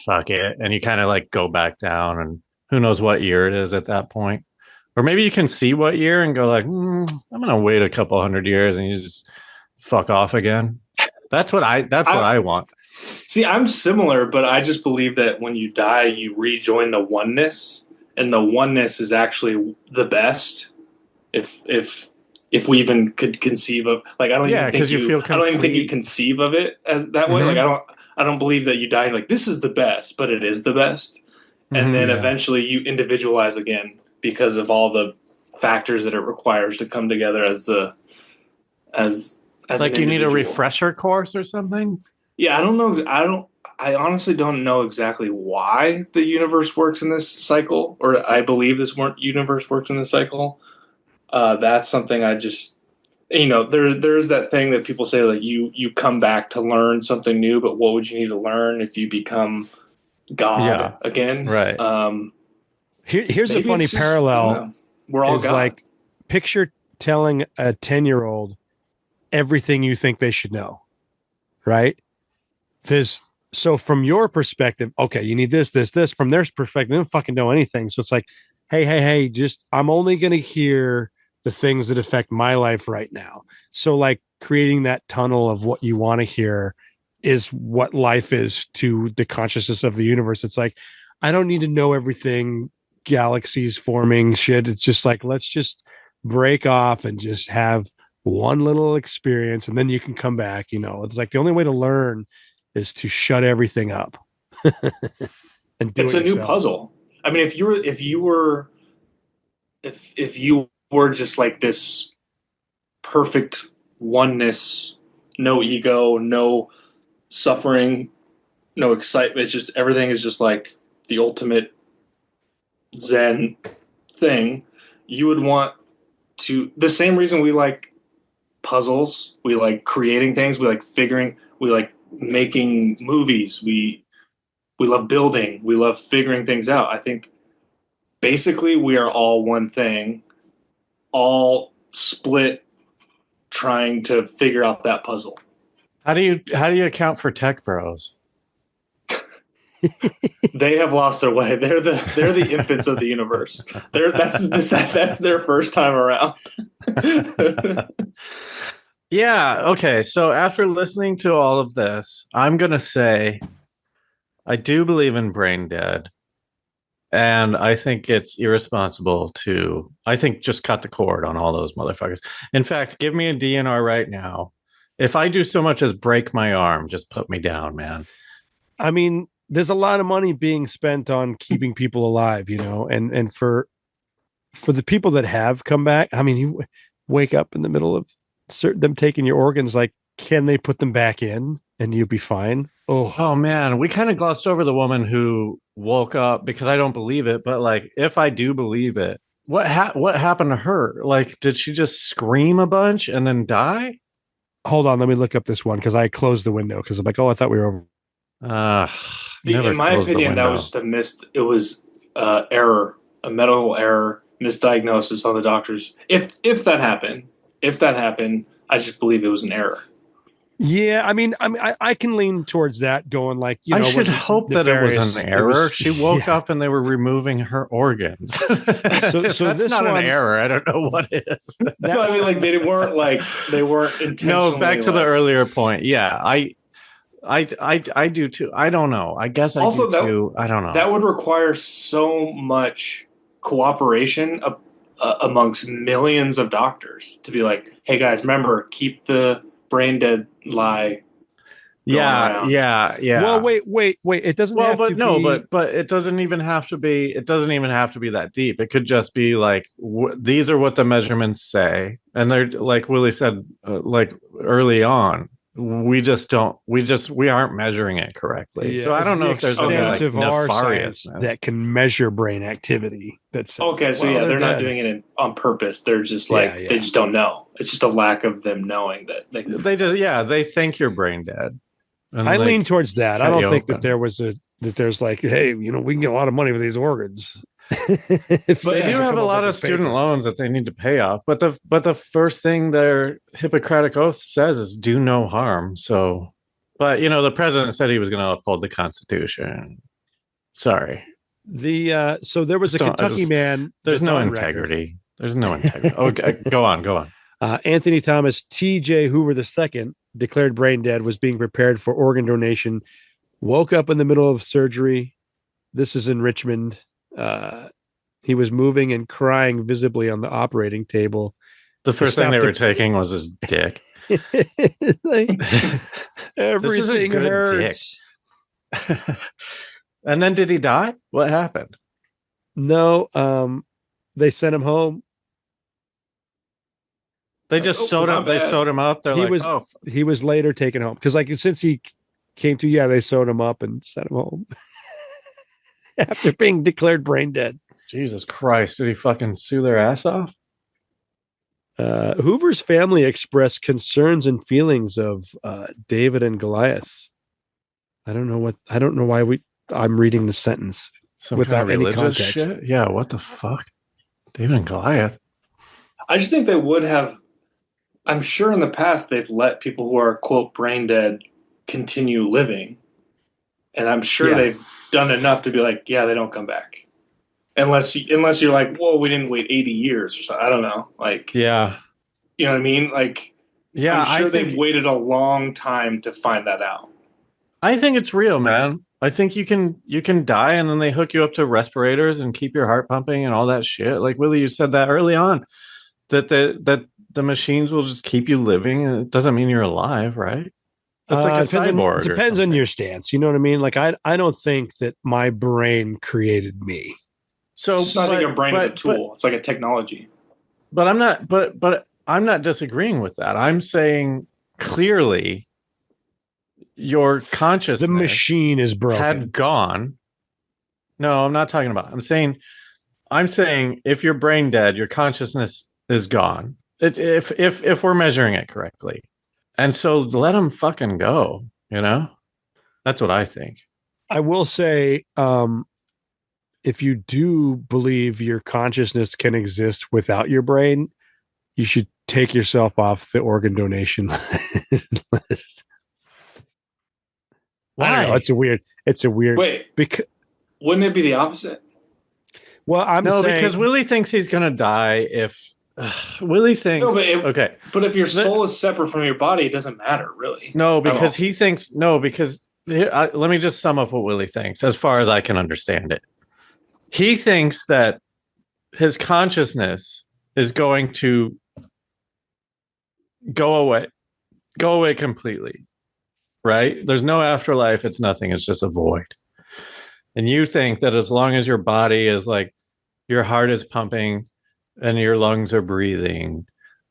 Fuck it. And you kind of like go back down, and who knows what year it is at that point. Or maybe you can see what year and go like, I'm gonna wait a couple hundred years, and you just fuck off again. That's what I I want. see. I'm similar, but I just believe that when you die, you rejoin the oneness, and the oneness is actually the best. If we even could conceive of, like, Yeah, because you feel I don't even think you complete. conceive of it as that way. Like Hmm. I don't believe that you die and like this is the best, but it is the best. And Hmm. then Yeah. eventually you individualize again because of all the factors that it requires to come together as an Like you need a individual. refresher course or something. Yeah, I don't know. I honestly don't know exactly why the universe works in this cycle, or I believe this universe works in this cycle. That's something I just, there's that thing that people say like you come back to learn something new, but what would you need to learn if you become God Yeah, again? right. Here's a Maybe funny it's just, I don't parallel know. We're all is God. like picture telling a 10-year-old everything you think they should know, right? There's so from your perspective, okay, you need this. From their perspective, they don't fucking know anything. So it's like, hey, just I'm only gonna hear the things that affect my life right now. So like creating that tunnel of what you want to hear is what life is to the consciousness of the universe. It's like, I don't need to know everything, galaxies forming shit. It's just like, let's just break off and just have one little experience and then you can come back. You know, it's like the only way to learn is to shut everything up and do It's it a new yourself. puzzle. I mean, if you were just like this perfect oneness, no ego, no suffering, no excitement. It's just everything is just like the ultimate Zen thing. You would want to, the same reason we like puzzles, we like creating things, we like making movies, we love building, we love figuring things out. I think basically we are all one thing, all split trying to figure out that puzzle. How do you account for tech bros? They have lost their way. They're the infants of the universe. That's their first time around. Yeah, okay. So after listening to all of this, I'm gonna say I do believe in brain dead. And I think it's irresponsible to, I think, just cut the cord on all those motherfuckers. In fact, give me a DNR right now. If I do so much as break my arm, just put me down, man. I mean, there's a lot of money being spent on keeping people alive, you know, and for the people that have come back, I mean, you wake up in the middle of them taking your organs, like, can they put them back in and you'll be fine? Oh man, we kind of glossed over the woman who woke up because I don't believe it, but like if I do believe it, what happened to her? Like did she just scream a bunch and then die? Hold on, let me look up this one because I closed the window because I'm like, oh, I thought we were over. Uh never In my close the opinion, that window. was just it was error, a medical error, misdiagnosis on the doctors. If that happened, I just believe it was an error. Yeah, I can lean towards that, going like, I was should it hope that it was nefarious? an error. She woke yeah. up and they were removing her organs. So If that's this not one- an error, I don't know what is. No, I mean, like they weren't intentionally. No, back to the like- earlier point. Yeah, I do too. I don't know. I guess I Also, do that- too. I don't know. That would require so much cooperation amongst millions of doctors to be like, hey guys, remember, keep the brain dead lie. around. Yeah. Well, wait. It doesn't Well, have but to no, be. but it doesn't even have to be. It doesn't even have to be that deep. It could just be like these are what the measurements say, and they're like Willie said, like early on. We aren't measuring it correctly. So I don't know if there's any like of our nefarious science that can measure brain activity. That's Okay, so they're not doing it on purpose. They're just like they just don't know. It's just a lack of them knowing that they think you're brain dead. I lean towards that. I don't think open. that there's like, hey, we can get a lot of money with these organs. But they do have a lot of student loans that they need to pay off. But the first thing their Hippocratic oath says is do no harm. So, but the president said he was going to uphold the Constitution. Sorry. So there was a Kentucky man. There's no integrity. There's no integrity. Okay, go on. Anthony Thomas T.J. Hoover II, declared brain dead, was being prepared for organ donation. Woke up in the middle of surgery. This is in Richmond. He was moving and crying visibly on the operating table. The first thing they were taking was his dick. Everything hurts. And then did he die? What happened? No, they sent him home. They just sewed him. They sewed him up. He was later taken home because, since he came to, they sewed him up and sent him home after being declared brain dead. Jesus Christ! Did he fucking sue their ass off? Hoover's family expressed concerns and feelings of David and Goliath. I don't know why I'm reading the sentence without any context. Shit? Yeah, what the fuck? David and Goliath. I just think they would have. I'm sure in the past they've let people who are quote brain dead continue living, and I'm sure they've done enough to be like, they don't come back, unless you're like, whoa, we didn't wait 80 years or something. I don't know, you know what I mean? I'm sure they've waited a long time to find that out. I think it's real, man. I think you can die and then they hook you up to respirators and keep your heart pumping and all that shit. Like Willie, you said that early on, that the machines will just keep you living, and it doesn't mean you're alive, right? It's like a cyborg. Depends on your stance. You know what I mean? I don't think that my brain created me. So it's not like your brain is a tool. It's like a technology. But I'm not. But I'm not disagreeing with that. I'm saying clearly, your consciousness, the machine is broken, had gone. No, I'm not talking about. I'm saying if you're brain dead, your consciousness is gone. If we're measuring it correctly, and so let them fucking go. That's what I think. I will say, if you do believe your consciousness can exist without your brain, you should take yourself off the organ donation list. Why? I don't know. It's a weird. Wait, because wouldn't it be the opposite? Well, because Willie thinks he's going to die if Willie thinks. No, okay, but if your soul is separate from your body, it doesn't matter really. No, because he thinks let me just sum up what Willie thinks, as far as I can understand it. He thinks that his consciousness is going to go away completely. Right? There's no afterlife. It's nothing. It's just a void. And you think that as long as your body is your heart is pumping and your lungs are breathing,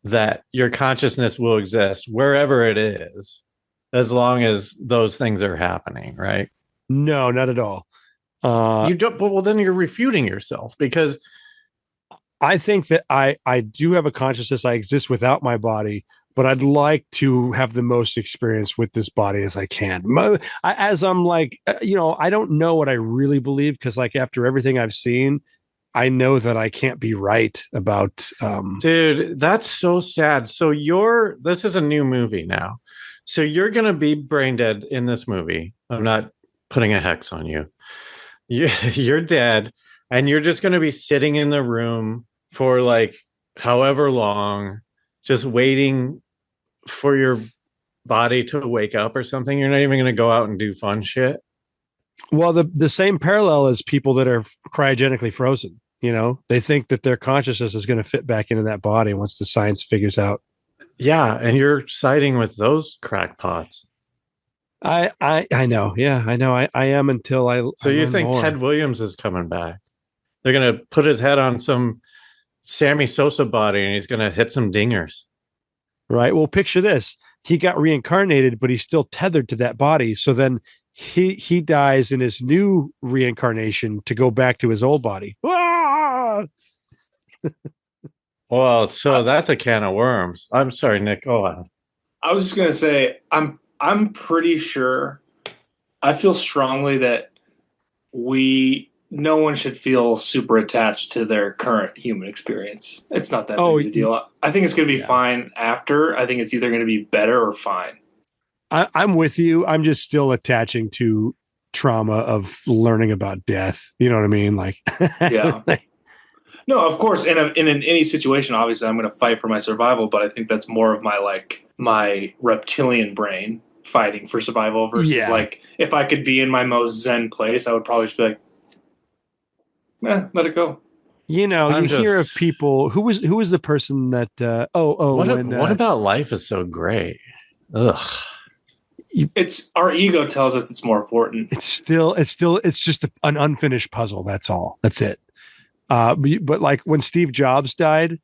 that your consciousness will exist wherever it is, as long as those things are happening, right? No, not at all. You don't. Well, then you're refuting yourself, because I think that I do have a consciousness. I exist without my body, but I'd like to have the most experience with this body as I can. I don't know what I really believe, because after everything I've seen, I know that I can't be right about. Dude, that's so sad. So this is a new movie now. So you're gonna be brain dead in this movie. I'm not putting a hex on you. You're dead, and you're just gonna be sitting in the room for like however long, just waiting for your body to wake up or something. You're not even gonna go out and do fun shit. Well, the same parallel as people that are cryogenically frozen. You know, they think that their consciousness is going to fit back into that body once the science figures out. Yeah, and you're siding with those crackpots. I know. Yeah, I know. I am until I. So I you learn think more. Ted Williams is coming back? They're gonna put his head on some Sammy Sosa body, and he's gonna hit some dingers. Right. Well, picture this: he got reincarnated, but he's still tethered to that body. So then he dies in his new reincarnation to go back to his old body. Ah! Well, so that's a can of worms. I'm sorry, Nick. Go on. I was just gonna say I'm pretty sure. I feel strongly that no one should feel super attached to their current human experience. It's not that big of a deal. I think it's going to be fine after. I think it's either going to be better or fine. I'm with you. I'm just still attaching to trauma of learning about death. You know what I mean? Like, yeah. No, of course. In any situation, obviously, I'm going to fight for my survival. But I think that's more of my reptilian brain fighting for survival versus like if I could be in my most zen place, I would probably just be like, let it go. You know, hear of people who was the person that what about life is so great? Ugh. It's our ego tells us it's more important. It's just an unfinished puzzle. That's all. That's it. But like when Steve Jobs died,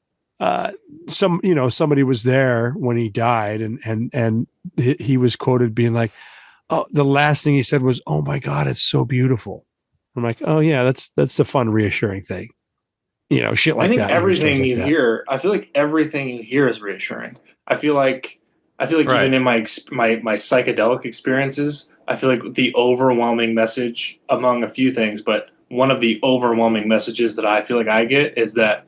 somebody was there when he died, and he was quoted being like, "Oh, the last thing he said was, oh my God, it's so beautiful." I'm like, "Oh yeah, that's a fun, reassuring thing." You know, shit like that. I think everything you hear, I feel like everything you hear is reassuring. I feel like right. Even in my psychedelic experiences, I feel like the overwhelming message among a few things, but one of the overwhelming messages that I feel like I get is that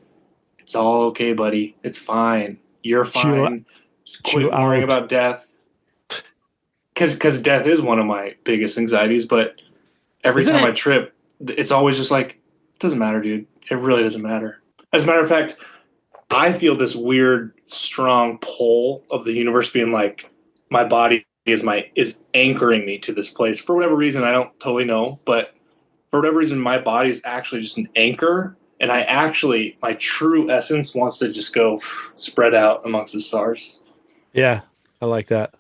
it's all okay, buddy. It's fine. You're fine. Quit worrying about death. Because death is one of my biggest anxieties, but every time I trip, it's always just like, it doesn't matter, dude. It really doesn't matter. As a matter of fact, I feel this weird, strong pull of the universe being like, my body is anchoring me to this place. For whatever reason, I don't totally know, but for whatever reason, my body is actually just an anchor. And my true essence wants to just go spread out amongst the stars. Yeah, I like that.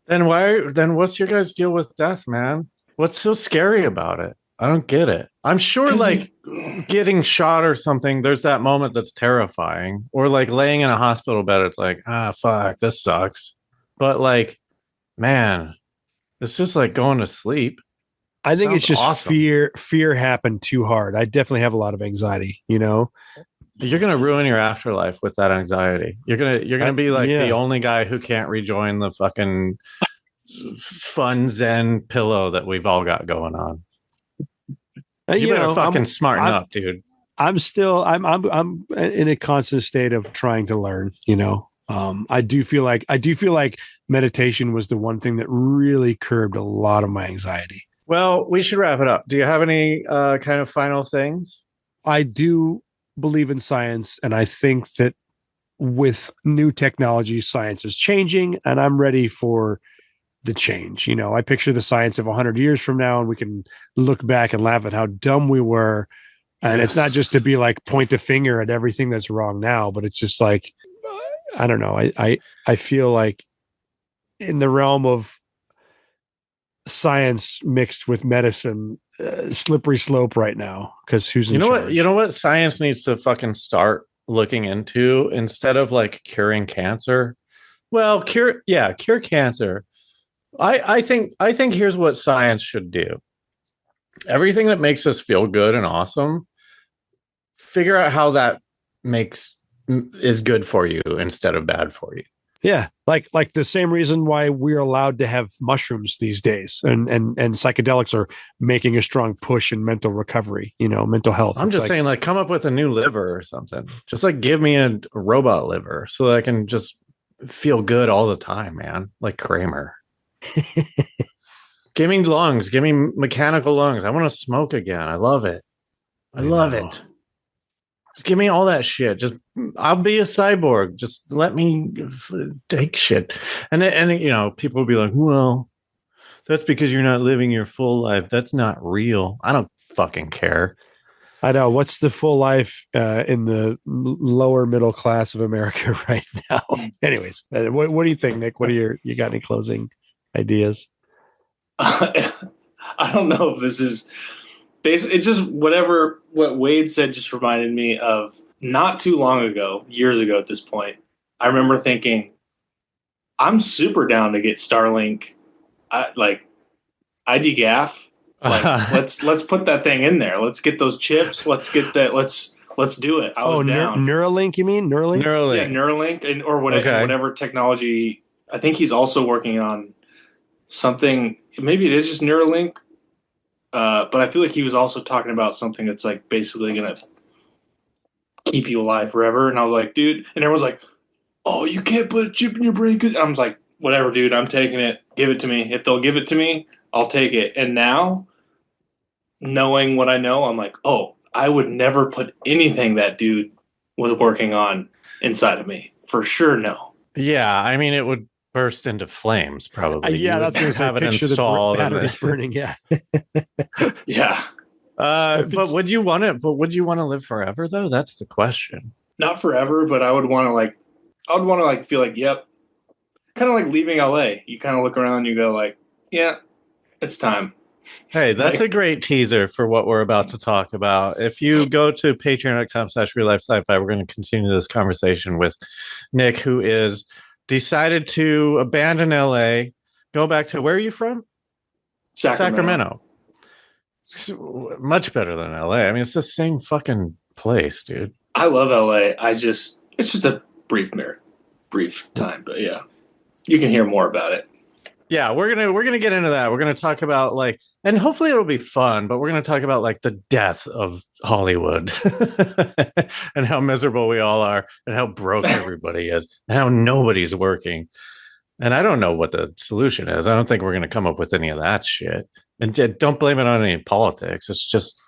Then what's your guys' deal with death, man? What's so scary about it? I don't get it. I'm sure like getting shot or something, there's that moment that's terrifying. Or like laying in a hospital bed, it's like, fuck, this sucks. But like, man, it's just like going to sleep. I think it's just awesome. Fear happened too hard. I definitely have a lot of anxiety, you know. You're gonna ruin your afterlife with that anxiety. You're gonna be like the only guy who can't rejoin the fucking fun Zen pillow that we've all got going on. You better fucking smarten up, dude. I'm in a constant state of trying to learn, you know. I do feel like meditation was the one thing that really curbed a lot of my anxiety. Well, we should wrap it up. Do you have any kind of final things? I do believe in science, and I think that with new technology, science is changing, and I'm ready for the change. You know, I picture the science of 100 years from now, and we can look back and laugh at how dumb we were. And it's not just to be like point the finger at everything that's wrong now, but it's just like, I don't know. I feel like in the realm of science mixed with medicine, slippery slope right now, because who's in charge? You know what science needs to fucking start looking into instead of like curing cancer? Well, cure cancer. I think here's what science should do. Everything that makes us feel good and awesome, figure out how that is good for you instead of bad for you. Yeah, like the same reason why we're allowed to have mushrooms these days, and psychedelics are making a strong push in mental recovery, you know, mental health. I'm just saying, like, come up with a new liver or something. Just like give me a robot liver so that I can just feel good all the time, man. Like Kramer. Give me lungs. Give me mechanical lungs. I want to smoke again. I love it. I love know. it. Just give me all that shit. Just I'll be a cyborg. Just let me take shit. And you know, people will be like, well, that's because you're not living your full life. That's not real. I don't fucking care. I know. What's the full life in the lower middle class of America right now? Anyways, what do you think, Nick? You got any closing ideas? I don't know if this is basically, it's just what Wade said just reminded me of not too long ago, years ago at this point. I remember thinking, I'm super down to get Starlink, ID gaff. Like let's put that thing in there. Let's get those chips. Let's get that. Let's do it. I was down. Neuralink, you mean Neuralink? Neuralink. Yeah, Neuralink or whatever technology. I think he's also working on something. Maybe it is just Neuralink, but I feel like he was also talking about something that's like basically gonna keep you alive forever. And I was like, dude, and everyone's like, oh, you can't put a chip in your brain. I was like, whatever, dude, I'm taking it. Give it to me. If they'll give it to me, I'll take it. And now, knowing what I know, I'm like, oh, I would never put anything that dude was working on inside of me. For sure, no. Yeah, I mean, it would burst into flames, probably. Yeah, that's what I have it installed. Batteries burning. Yeah, yeah. But would you want it? But would you want to live forever though? That's the question. Not forever, but I would want to feel like, yep. Kind of like leaving LA. You kind of look around and you go like, yeah, it's time. Hey, that's a great teaser for what we're about to talk about. If you go to patreon.com/RealLifeSciFi, we're going to continue this conversation with Nick, who is decided to abandon LA, go back to, where are you from? Sacramento. Much better than LA. I mean, it's the same fucking place, dude. I love LA. It's just a brief time, but yeah, you can hear more about it. Yeah, we're gonna get into that. We're gonna talk about and hopefully it'll be fun, but we're gonna talk about the death of Hollywood and how miserable we all are and how broke everybody is and how nobody's working. And I don't know what the solution is. I don't think we're gonna come up with any of that shit. And don't blame it on any politics. It's just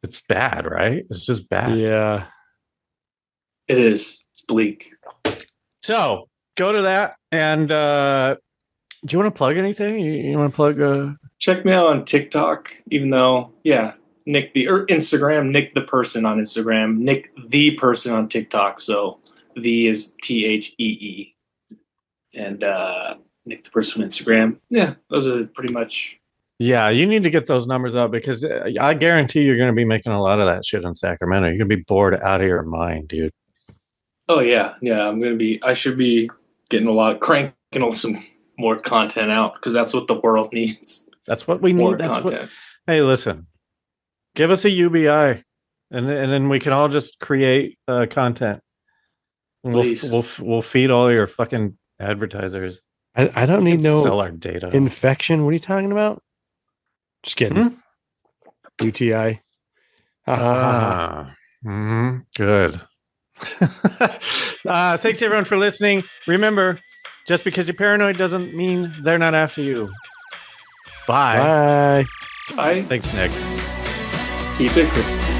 it's bad, right? It's just bad. Yeah. It is. It's bleak. So go to that. And do you want to plug anything? You want to plug? Check me out on TikTok, even though, yeah, Instagram, Nick the Person on Instagram, Nick the Person on TikTok. So the is THEE. And Nick the Person on Instagram. Yeah, those are pretty much. Yeah, you need to get those numbers up because I guarantee you're going to be making a lot of that shit in Sacramento. You're going to be bored out of your mind, dude. Oh, yeah. Yeah, I should be cranking some more content out because that's what the world needs. That's what we need. More content. Hey, listen, give us a UBI and then we can all just create content. Please. We'll feed all your fucking advertisers. I don't need no sell our data. Infection. What are you talking about? Just kidding. UTI. Good. Thanks everyone for listening. Remember, just because you're paranoid doesn't mean they're not after you. Bye. Bye. Bye. Thanks, Nick. Keep it crispy.